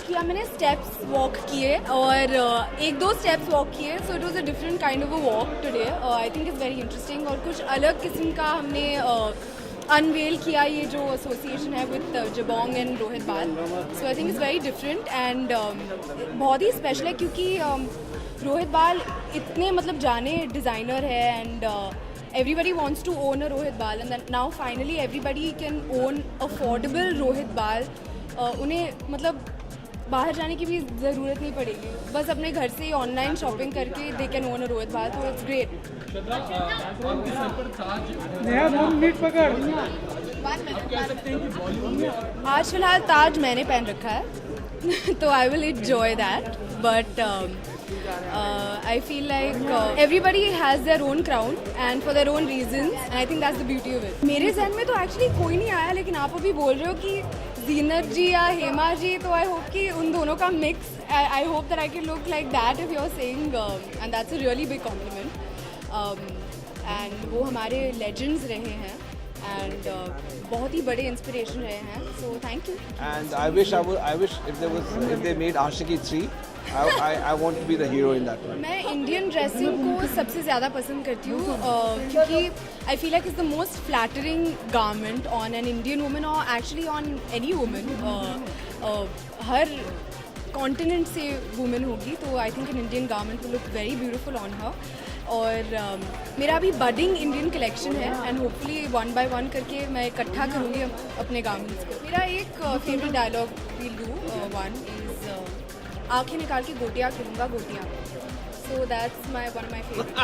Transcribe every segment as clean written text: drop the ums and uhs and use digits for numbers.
किया मैंने, steps walk किए और एक दो स्टेप्स वॉक किए, so it was a different kind of a walk today. I think it's very interesting और कुछ अलग किस्म का हमने अनवेल किया ये जो एसोसिएशन है with Jabong and Rohit Bal. So I think it's very different and बहुत ही स्पेशल है क्योंकि रोहित बाल इतने मतलब जाने डिज़ाइनर है and everybody wants to own a Rohit Bal and then now finally everybody can own affordable Rohit Bal. उन्हें मतलब बाहर जाने की भी ज़रूरत नहीं पड़ेगी, बस अपने घर से ही ऑनलाइन शॉपिंग करके they can own a Rohit Bal, तो it's great. आज फिलहाल ताज मैंने पहन रखा है तो I will enjoy that, but I feel like everybody has their own crown and for their own reasons and I think that's the beauty of it. मेरे जहन में तो एक्चुअली कोई नहीं आया, लेकिन आप अभी बोल रहे हो कि जीनत जी या हेमा जी, तो आई होप कि उन दोनों का mix, I hope that I can look like that if you are saying, and that's a really big compliment. And वो हमारे लेजेंड्स रहे हैं एंड बहुत ही बड़े इंस्पिरेशन रहे हैं, so thank you. And I wish if they made Ashiki 3, I want to be the hero in that one. मैं Indian dressing को सबसे ज़्यादा पसंद करती हूँ क्योंकि I feel like it's the most flattering garment on an Indian woman और actually on any woman. हर कॉन्टिनेंट से वुमन होगी तो I think an Indian garment will look very beautiful on her. और मेरा अभी बडिंग इंडियन कलेक्शन है and hopefully one by one करके मैं इकट्ठा करूँगी अपने गारमेंट्स को. मेरा एक favourite dialogue will do one is आँखें निकाल के गोटियाँ खेलूँगा गोटियाँ. So that's one of my favourite.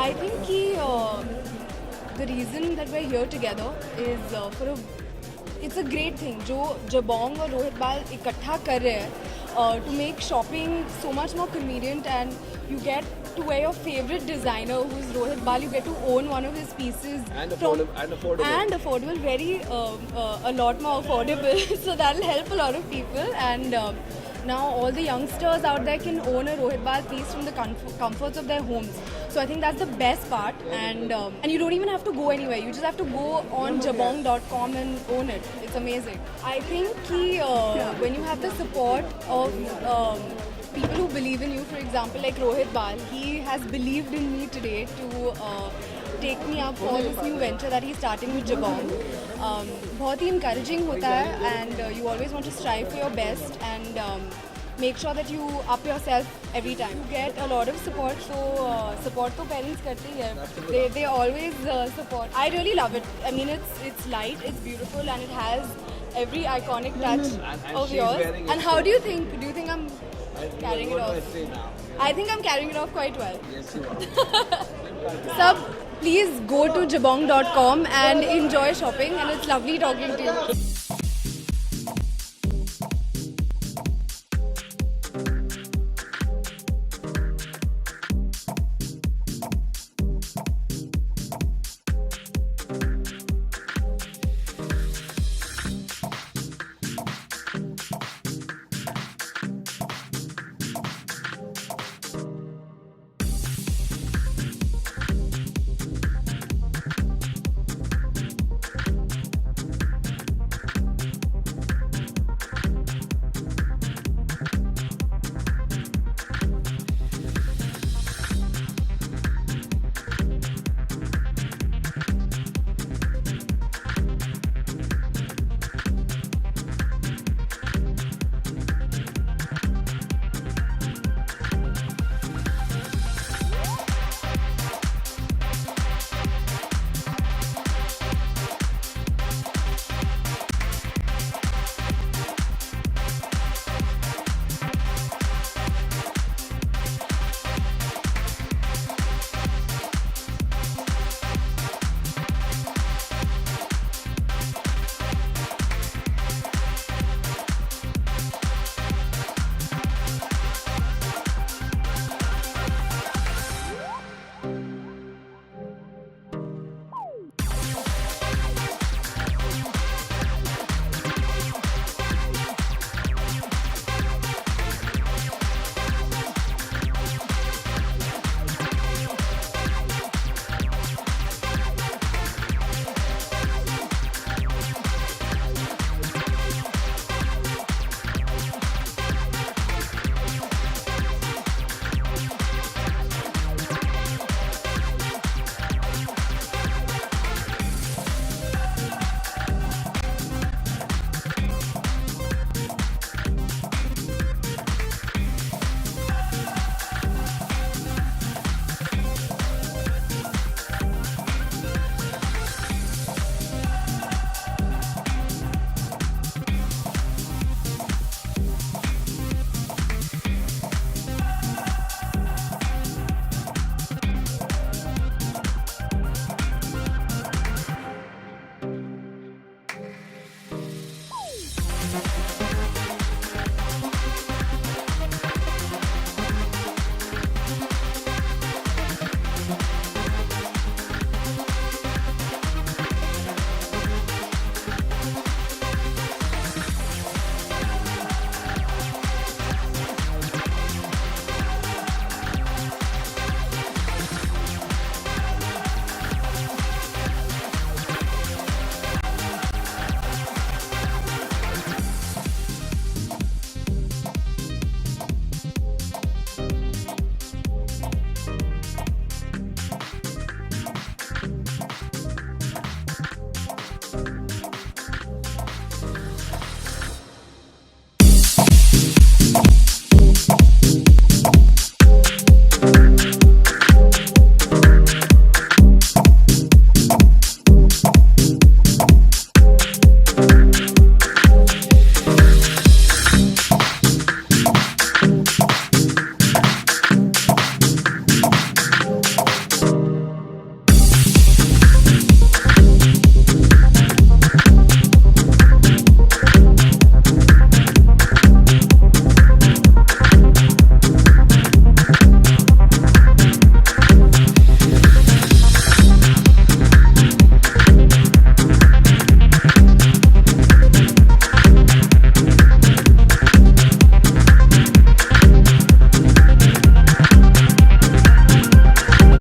I think कि the reason that we are here together is for it's a great thing जो जबोंग और रोहित बाल इकट्ठा कर रहे हैं to make shopping so much more convenient and you get to wear your favorite designer who's Rohit Bal. You get to own one of his pieces And affordable. Very a lot more affordable. So that'll help a lot of people and now all the youngsters out there can own a Rohit Bal piece from the comforts of their homes. So I think that's the best part and you don't even have to go anywhere. You just have to go on jabong.com and own it. It's amazing. I think when you have the support of people who believe in you, for example like Rohit Bal, he has believed in me today to take me up for this new venture that he's starting with Jabong. बहुत ही encouraging होता है and you always want to strive for your best and make sure that you up yourself every time. You get a lot of support, so support तो parents करते ही हैं. They always support. I really love it. I mean it's light, it's beautiful and it has every iconic touch of yours. And how do you think? Do you think I'm carrying it off? I think I'm carrying it off quite well. Yes, you are. Sub, please go to jabong.com and enjoy shopping and it's lovely talking to you.